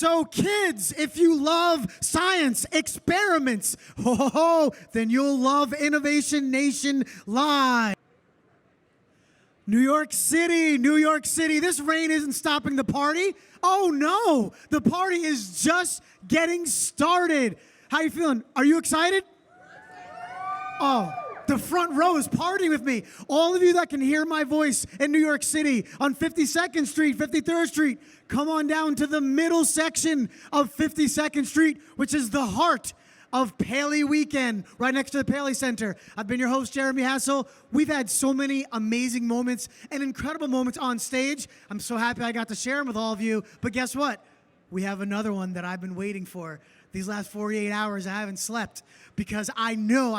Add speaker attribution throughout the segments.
Speaker 1: So kids, if you love science, experiments, then you'll love Innovation Nation Live. New York City, New York City. This rain isn't stopping the party. Oh no, the party is just getting started. How you feeling? Are you excited? Oh, the front row is partying with me. All of you that can hear my voice in New York City on 52nd Street, 53rd Street, come on down to the middle section of 52nd Street, which is the heart of Paley Weekend, right next to the Paley Center. I've been your host, Jeremy Hassel. We've had so many amazing moments and incredible moments on stage. I'm so happy I got to share them with all of you. But guess what? We have another one that I've been waiting for. These last 48 hours, I haven't slept because I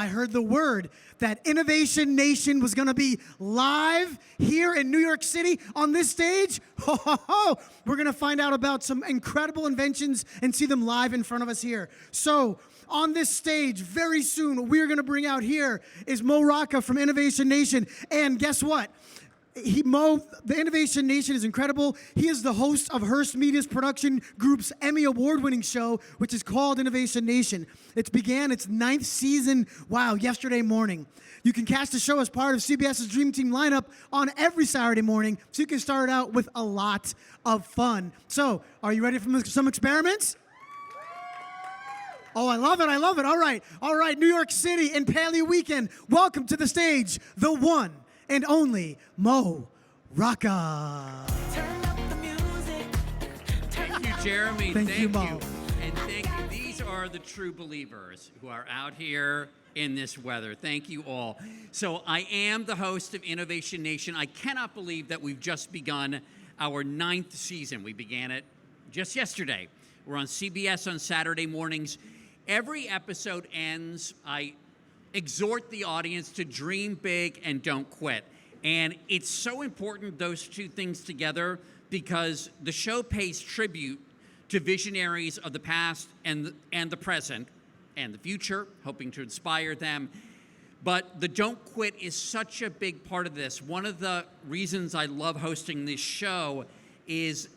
Speaker 1: heard the word that Innovation Nation was gonna be live here in New York City on this stage. We're gonna find out about some incredible inventions and see them live in front of us here. So, on this stage, very soon, we're gonna bring out here is Rocca from Innovation Nation. And guess what? The Innovation Nation is incredible. He is the host of Hearst Media's production group's Emmy award-winning show, which is called Innovation Nation. It began its 9th season, yesterday morning. You can catch the show as part of CBS's Dream Team lineup on every Saturday morning, so you can start out with a lot of fun. So, are you ready for some experiments? Oh, I love it, I love it. All right, New York City and Paley Weekend. Welcome to the stage, the one and only Rocca.
Speaker 2: Turn up the music.
Speaker 3: Thank you, Jeremy.
Speaker 1: Thank you, Mo.
Speaker 3: And thank you. These are the true believers who are out here in this weather. Thank you all. So I am the host of Innovation Nation. I cannot believe that we've just begun our 9th season. We began it just yesterday. We're on CBS on Saturday mornings. Every episode ends, I exhort the audience to dream big and don't quit. And it's so important, those two things together, because the show pays tribute to visionaries of the past and the present and the future, hoping to inspire them. But the don't quit is such a big part of this. One of the reasons I love hosting this show is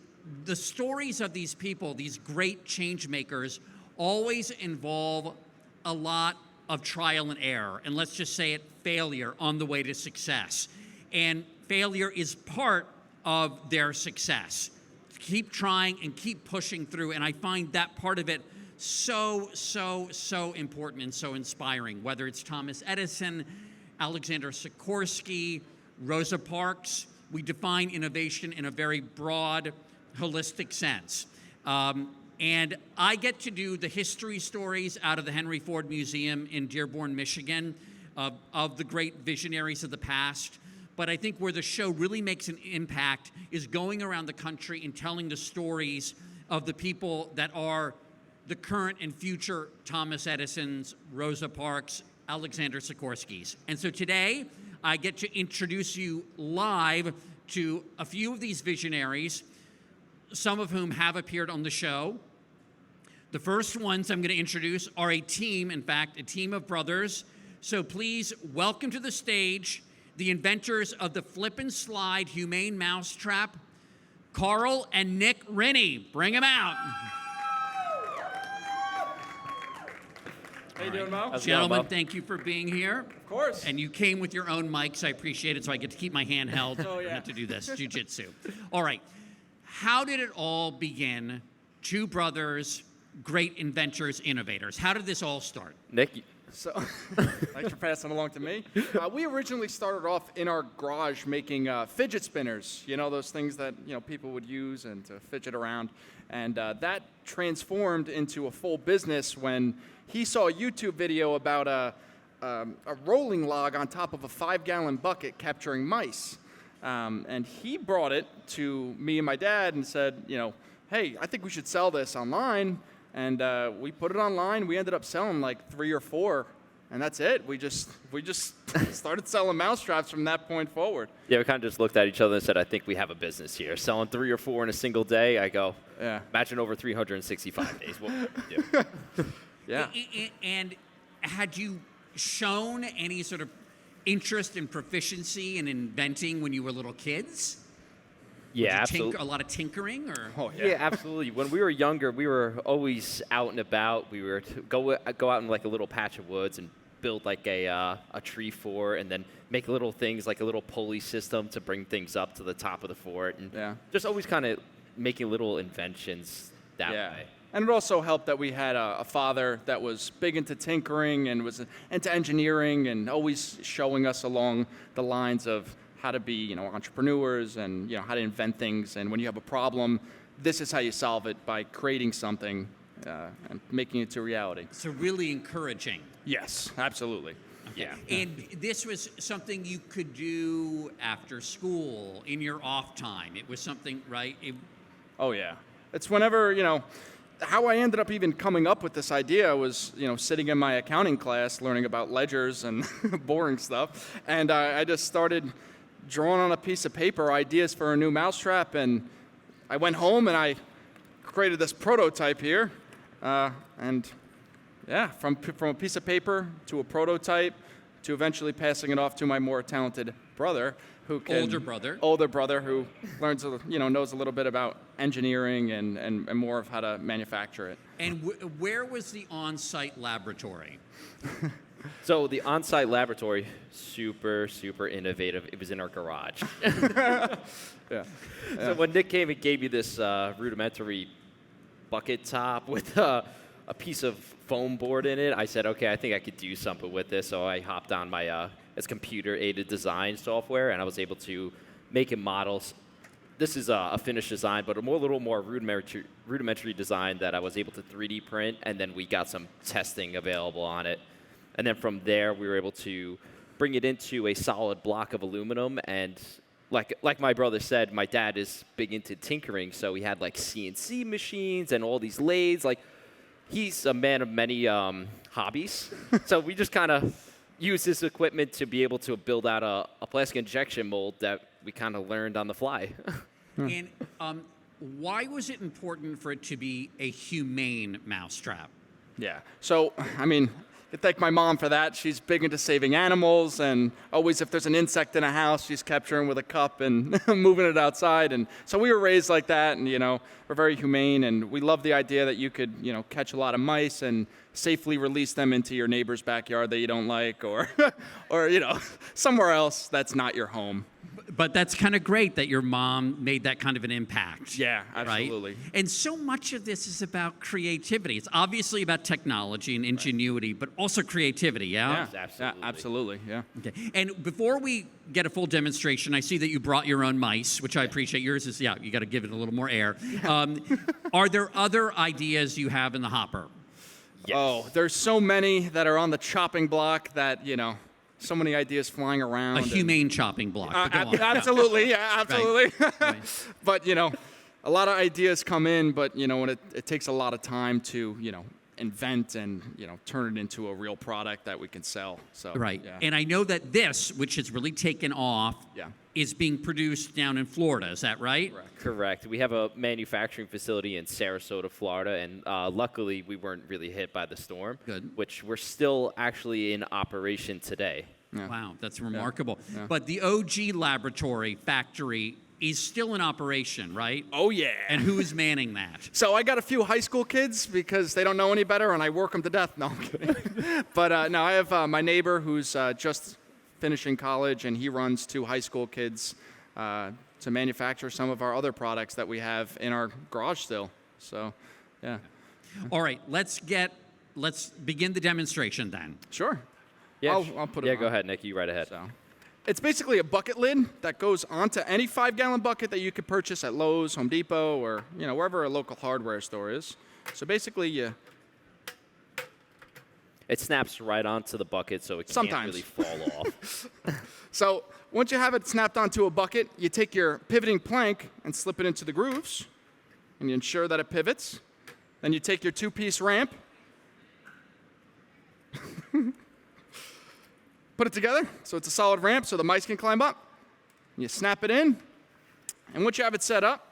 Speaker 3: the stories of these people, these great change makers, always involve a lot of trial and error, and let's just say it, failure on the way to success. And failure is part of their success. Keep trying and keep pushing through, and I find that part of it so important and so inspiring, whether it's Thomas Edison, Alexander Sikorsky, Rosa Parks. We define innovation in a very broad, holistic sense. And I get to do the history stories out of the Henry Ford Museum in Dearborn, Michigan, of the great visionaries of the past. But I think where the show really makes an impact is going around the country and telling the stories of the people that are the current and future Thomas Edisons, Rosa Parks, Alexander Sikorskys. And so today, I get to introduce you live to a few of these visionaries, some of whom have appeared on the show. The first ones I'm going to introduce are a team, in fact, a team of brothers. So please welcome to the stage the inventors of the flip and slide humane mousetrap, Carl and Nick Rinne. Bring them out.
Speaker 4: How you doing, Mo?
Speaker 3: Gentlemen, thank you for being here.
Speaker 4: Of course.
Speaker 3: And you came with your own mics. I appreciate it, so I get to keep my hand held.
Speaker 4: Oh, yeah.
Speaker 3: I have to do this, jiu-jitsu. All right. How did it all begin? Two brothers, great inventors, innovators. How did this all start?
Speaker 5: Nick,
Speaker 4: So, thanks for passing it along to me. We originally started off in our garage making fidget spinners. You know, those things that people would use and to fidget around. And that transformed into a full business when he saw a YouTube video about a rolling log on top of a 5-gallon bucket capturing mice. And he brought it to me and my dad and said, hey, I think we should sell this online. And we put it online. We ended up selling like 3 or 4, and that's it. We just started selling mousetraps from that point forward.
Speaker 5: Yeah, we kind of just looked at each other and said, I think we have a business here. Selling 3 or 4 in a single day, I go,
Speaker 4: yeah.
Speaker 5: Imagine over 365 days. What would we do?
Speaker 4: Yeah.
Speaker 3: And had you shown any sort of interest and proficiency in inventing when you were little kids?
Speaker 5: Yeah,
Speaker 3: Did you
Speaker 5: absolutely.
Speaker 3: a lot of tinkering, or?
Speaker 4: Oh,
Speaker 5: Yeah, absolutely. When we were younger, we were always out and about. We were go out in like a little patch of woods and build like a tree fort, and then make little things like a little pulley system to bring things up to the top of the fort, and just always kind of making little inventions that way.
Speaker 4: And it also helped that we had a father that was big into tinkering and was into engineering and always showing us along the lines of how to be, entrepreneurs and, how to invent things. And when you have a problem, this is how you solve it, by creating something and making it to reality.
Speaker 3: So really encouraging.
Speaker 4: Yes, absolutely.
Speaker 5: Yeah.
Speaker 3: And this was something you could do after school, in your off time. It was something, right?
Speaker 4: Oh, yeah. It's whenever, how I ended up even coming up with this idea was, sitting in my accounting class, learning about ledgers and boring stuff. And I just started drawing on a piece of paper ideas for a new mousetrap. And I went home and I created this prototype here. And yeah, from a piece of paper to a prototype to eventually passing it off to my more talented brother, who can, older brother who learns, knows a little bit about engineering and more of how to manufacture it.
Speaker 3: And where was the on-site laboratory?
Speaker 5: So the on-site laboratory, super, super innovative. It was in our garage. So when Nick came and gave me this rudimentary bucket top with a piece of foam board in it, I said, okay, I think I could do something with this. So I hopped on my it's computer-aided design software, and I was able to make it models. This is a finished design, but a little more rudimentary design that I was able to 3D print, and then we got some testing available on it. And then from there, we were able to bring it into a solid block of aluminum. And like my brother said, my dad is big into tinkering, so he had like CNC machines and all these lathes. Like, he's a man of many hobbies. So we just kind of used this equipment to be able to build out a plastic injection mold that we kind of learned on the fly.
Speaker 3: And why was it important for it to be a humane mousetrap?
Speaker 4: Yeah. So, I thank my mom for that. She's big into saving animals, and always if there's an insect in a house, she's capturing with a cup and moving it outside. And so we were raised like that, and we're very humane, and we love the idea that you could catch a lot of mice and safely release them into your neighbor's backyard that you don't like, or somewhere else that's not your home.
Speaker 3: But that's kind of great that your mom made that kind of an impact.
Speaker 4: Yeah, absolutely.
Speaker 3: Right? And so much of this is about creativity. It's obviously about technology and ingenuity, but also creativity, yeah?
Speaker 4: Absolutely, yeah.
Speaker 3: Okay. And before we get a full demonstration, I see that you brought your own mice, which I appreciate. Yours is, you got to give it a little more air. Are there other ideas you have in the hopper?
Speaker 5: Yes.
Speaker 4: Oh, there's so many that are on the chopping block that, so many ideas flying around.
Speaker 3: A humane chopping block.
Speaker 4: Absolutely, yeah, absolutely.
Speaker 3: Right.
Speaker 4: But, a lot of ideas come in, but, when it takes a lot of time to, invent and, turn it into a real product that we can sell. So,
Speaker 3: Right.
Speaker 4: Yeah.
Speaker 3: And I know that this, which has really taken off,
Speaker 4: Yeah.
Speaker 3: is being produced down in Florida. Is that right?
Speaker 5: Correct. We have a manufacturing facility in Sarasota, Florida, and luckily we weren't really hit by the storm.
Speaker 3: Good.
Speaker 5: Which we're still actually in operation today.
Speaker 4: Yeah.
Speaker 3: Wow, that's remarkable.
Speaker 4: Yeah.
Speaker 3: But the OG laboratory factory is still in operation, right?
Speaker 4: Oh, yeah.
Speaker 3: And who is manning that?
Speaker 4: So I got a few high school kids because they don't know any better, and I work them to death. No, I'm kidding. But no, I have my neighbor who's just finishing college, and he runs 2 high school kids to manufacture some of our other products that we have in our garage still. So, yeah.
Speaker 3: All right, let's begin the demonstration then.
Speaker 4: Sure.
Speaker 5: Yeah,
Speaker 4: I'll put it on.
Speaker 5: go ahead, Nick. You right ahead.
Speaker 4: So, it's basically a bucket lid that goes onto any 5-gallon bucket that you could purchase at Lowe's, Home Depot, or wherever a local hardware store is. So basically,
Speaker 5: It snaps right onto the bucket, so it can't really fall off.
Speaker 4: So once you have it snapped onto a bucket, you take your pivoting plank and slip it into the grooves, and you ensure that it pivots. Then you take your 2-piece ramp, put it together so it's a solid ramp so the mice can climb up. You snap it in, and once you have it set up,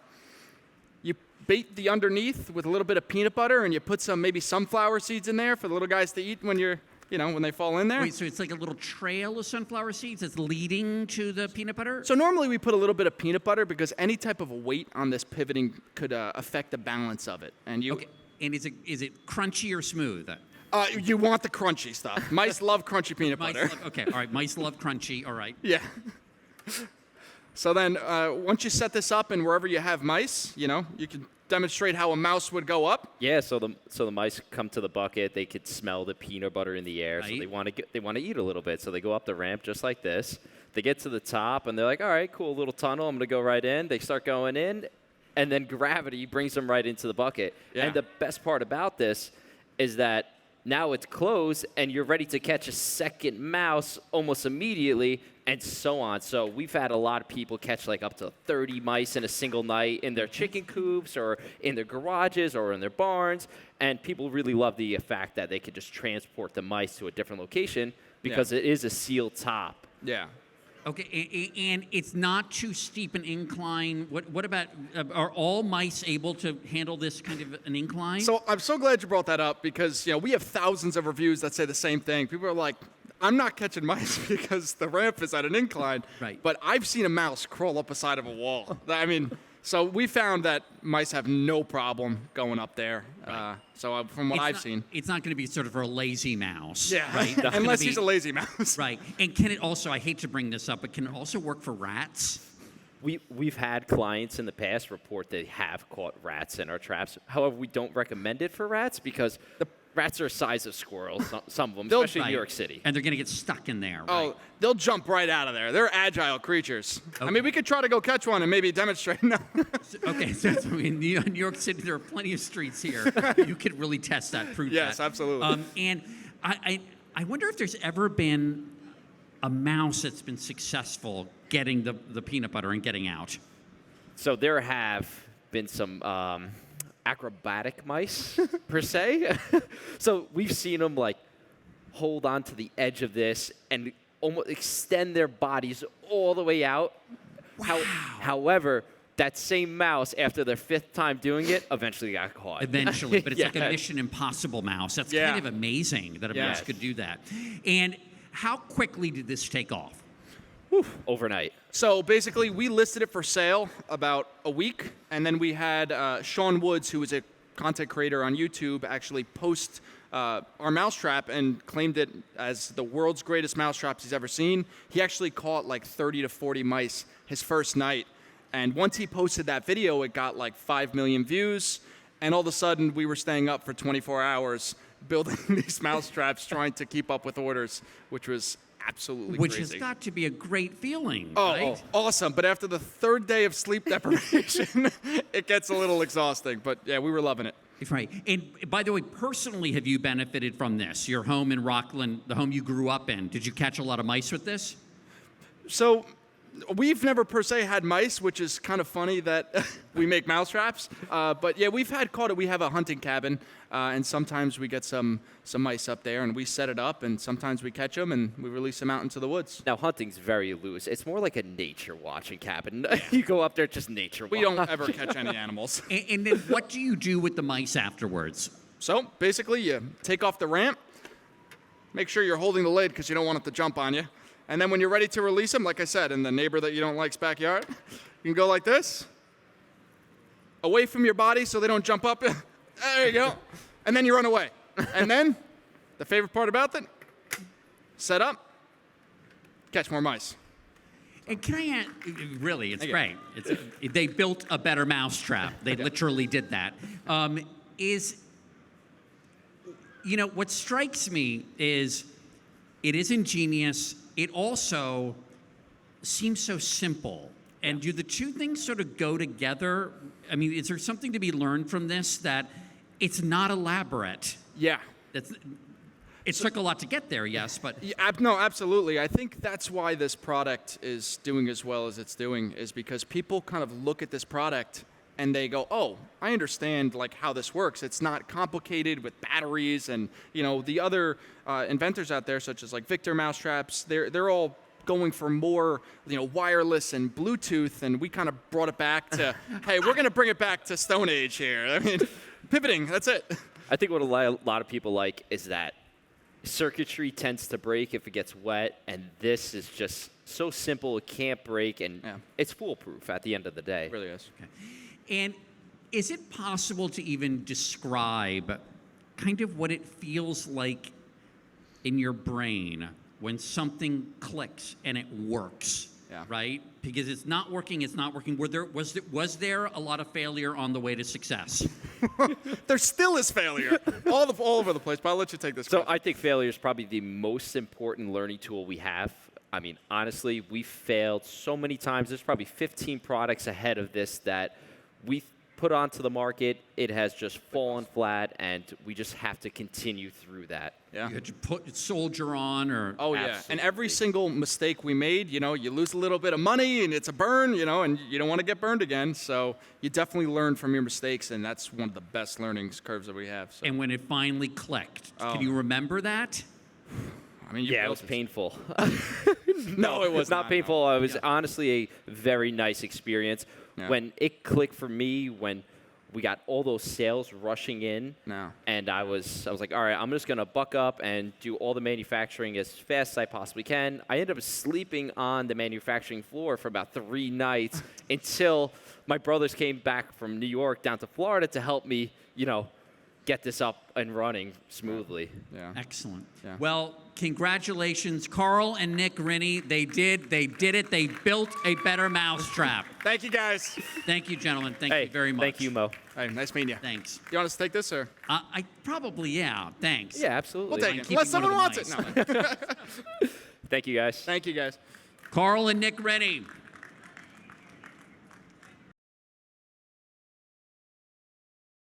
Speaker 4: you bait the underneath with a little bit of peanut butter, and you put maybe sunflower seeds in there for the little guys to eat when you're when they fall in there.
Speaker 3: Wait, so it's like a little trail of sunflower seeds that's leading to the peanut butter?
Speaker 4: So normally we put a little bit of peanut butter because any type of weight on this pivoting could affect the balance of it. And
Speaker 3: Okay. And is it crunchy or smooth?
Speaker 4: you want the crunchy stuff. Mice love crunchy peanut butter.
Speaker 3: Okay, all right. Mice love crunchy. All right.
Speaker 4: Yeah. So then once you set this up and wherever you have mice, you can demonstrate how a mouse would go up.
Speaker 5: Yeah, so the mice come to the bucket. They could smell the peanut butter in the air, so
Speaker 3: Right.
Speaker 5: they want to eat a little bit. So they go up the ramp just like this. They get to the top, and they're like, all right, cool, little tunnel. I'm going to go right in. They start going in, and then gravity brings them right into the bucket.
Speaker 4: Yeah.
Speaker 5: And the best part about this is that now it's closed, and you're ready to catch a second mouse almost immediately, and so on. So we've had a lot of people catch like up to 30 mice in a single night in their chicken coops or in their garages or in their barns, and people really love the fact that they could just transport the mice to a different location because it is a sealed top.
Speaker 4: Yeah.
Speaker 3: Okay, and it's not too steep an incline. What about, are all mice able to handle this kind of an incline?
Speaker 4: So I'm so glad you brought that up because, we have thousands of reviews that say the same thing. People are like, I'm not catching mice because the ramp is at an incline.
Speaker 3: Right.
Speaker 4: But I've seen a mouse crawl up a side of a wall. I mean, so we found that mice have no problem going up there.
Speaker 3: Right.
Speaker 4: From what I've seen.
Speaker 3: It's not going to be sort of for a lazy mouse.
Speaker 4: Yeah.
Speaker 3: Right? It's
Speaker 4: Unless
Speaker 3: gonna
Speaker 4: he's a lazy mouse.
Speaker 3: Right. And can it also, I hate to bring this up, but can it also work for rats?
Speaker 5: We've had clients in the past report they have caught rats in our traps. However, we don't recommend it for rats because the rats are the size of squirrels, some of them, especially in New York City.
Speaker 3: And they're going to get stuck in there, right?
Speaker 4: Oh, they'll jump right out of there. They're agile creatures. I mean, we could try to go catch one and maybe demonstrate. No.
Speaker 3: Okay, so in New York City, there are plenty of streets here. You could really test that, prove that.
Speaker 4: Yes, absolutely.
Speaker 3: And I wonder if there's ever been a mouse that's been successful getting the peanut butter and getting out.
Speaker 5: So there have been some acrobatic mice, per se. So we've seen them like hold on to the edge of this and almost extend their bodies all the way out.
Speaker 3: Wow.
Speaker 5: However, that same mouse, after their 5th time doing it, eventually got caught.
Speaker 3: Eventually, but it's like a
Speaker 5: Yeah.
Speaker 3: Mission Impossible mouse. That's
Speaker 4: Yeah.
Speaker 3: kind of amazing that a mouse
Speaker 5: Yes.
Speaker 3: could do that. And how quickly did this take off?
Speaker 5: Overnight.
Speaker 4: So basically, we listed it for sale about a week, and then we had Sean Woods, who is a content creator on YouTube, actually post our mousetrap and claimed it as the world's greatest mousetraps he's ever seen. He actually caught like 30 to 40 mice his first night, and once he posted that video, it got like 5 million views, and all of a sudden, we were staying up for 24 hours building these mousetraps, trying to keep up with orders, which was absolutely
Speaker 3: Which
Speaker 4: crazy.
Speaker 3: has got to be a great feeling,
Speaker 4: Oh,
Speaker 3: right?
Speaker 4: awesome. But after the 3rd day of sleep deprivation, it gets a little exhausting. But yeah, we were loving it.
Speaker 3: Right. And by the way, personally, have you benefited from this? Your home in Rockland, the home you grew up in, did you catch a lot of mice with this?
Speaker 4: So we've never per se had mice, which is kind of funny that we make mouse traps. But yeah, we've had caught it. We have a hunting cabin, and sometimes we get some mice up there, and we set it up, and sometimes we catch them, and we release them out into the woods.
Speaker 5: Now, hunting's very loose. It's more like a nature watching cabin. You go up there, just nature
Speaker 4: We don't
Speaker 5: watch.
Speaker 4: ever catch any animals.
Speaker 3: And then what do you do with the mice afterwards?
Speaker 4: So basically, you take off the ramp, make sure you're holding the lid because you don't want it to jump on you. And then when you're ready to release them, like I said, in the neighbor that you don't like's backyard, you can go like this, away from your body so they don't jump up. There you go. And then you run away. And then, the favorite part about it, set up, catch more mice.
Speaker 3: And can I add, really, it's
Speaker 4: Okay.
Speaker 3: great. They built a better mousetrap. They literally did that. What strikes me is it is ingenious. It also seems so simple. And do the two things sort of go together? I mean, is there something to be learned from this that it's not elaborate?
Speaker 4: Yeah.
Speaker 3: It took a lot to get there, yes, but
Speaker 4: Yeah, no, absolutely. I think that's why this product is doing as well as it's doing, is because people kind of look at this product and they go, oh, I understand like how this works. It's not complicated with batteries and, the other inventors out there, such as like Victor mousetraps, they're all going for more, wireless and Bluetooth, and we kind of brought it back to, hey, we're going to bring it back to Stone Age here. I mean, pivoting, that's it.
Speaker 5: I think what a lot of people like is that circuitry tends to break if it gets wet, and this is just so simple it can't break, and it's foolproof at the end of the day.
Speaker 4: It really is.
Speaker 3: Okay. And is it possible to even describe kind of what it feels like in your brain when something clicks and it works?
Speaker 4: Yeah.
Speaker 3: Right? Because it's not working, it's not working. Was there a lot of failure on the way to success?
Speaker 4: There still is failure all over the place, but I'll let you take this.
Speaker 5: So
Speaker 4: question.
Speaker 5: I think failure is probably the most important learning tool we have. I mean, honestly, we failed so many times. There's probably 15 products ahead of this that we put onto the market. It has just fallen flat, and we just have to continue through that.
Speaker 4: Yeah.
Speaker 3: You had to put soldier on or...
Speaker 4: Oh, yeah. And
Speaker 5: Absolutely.
Speaker 4: every single mistake we made, you know, you lose a little bit of money and it's a burn, you know, and you don't want to get burned again. So you definitely learn from your mistakes, and that's one of the best learnings curves that we have. So.
Speaker 3: And when it finally clicked,
Speaker 4: Oh.
Speaker 3: can you remember that?
Speaker 4: I mean, you
Speaker 5: Yeah, it
Speaker 4: built
Speaker 5: was painful.
Speaker 4: No, it was
Speaker 5: It's not
Speaker 4: not,
Speaker 5: painful.
Speaker 4: no.
Speaker 5: It was honestly a very nice experience.
Speaker 4: Yeah.
Speaker 5: When it clicked for me, when we got all those sales rushing in,
Speaker 4: No.
Speaker 5: and I was like, all right, I'm just gonna buck up and do all the manufacturing as fast as I possibly can. I ended up sleeping on the manufacturing floor for about 3 nights until my brothers came back from New York down to Florida to help me, you know, get this up and running smoothly.
Speaker 4: Yeah.
Speaker 3: Excellent.
Speaker 4: Yeah.
Speaker 3: Well, congratulations, Carl and Nick Rinne. They did it. They built a better mousetrap.
Speaker 4: Thank you, guys.
Speaker 3: Thank you, gentlemen. Thank
Speaker 5: Hey,
Speaker 3: you very much.
Speaker 5: thank you, Mo.
Speaker 4: Hey, nice meeting you.
Speaker 3: Thanks.
Speaker 4: You want us to take this, or?
Speaker 3: I probably, yeah. Thanks.
Speaker 5: Yeah, absolutely.
Speaker 4: We'll take
Speaker 3: I'm
Speaker 4: it.
Speaker 3: keeping
Speaker 4: Unless someone
Speaker 3: one
Speaker 4: wants
Speaker 3: of
Speaker 4: it.
Speaker 3: the
Speaker 4: No.
Speaker 5: Thank you, guys.
Speaker 4: Thank you, guys.
Speaker 3: Carl and Nick Rinne.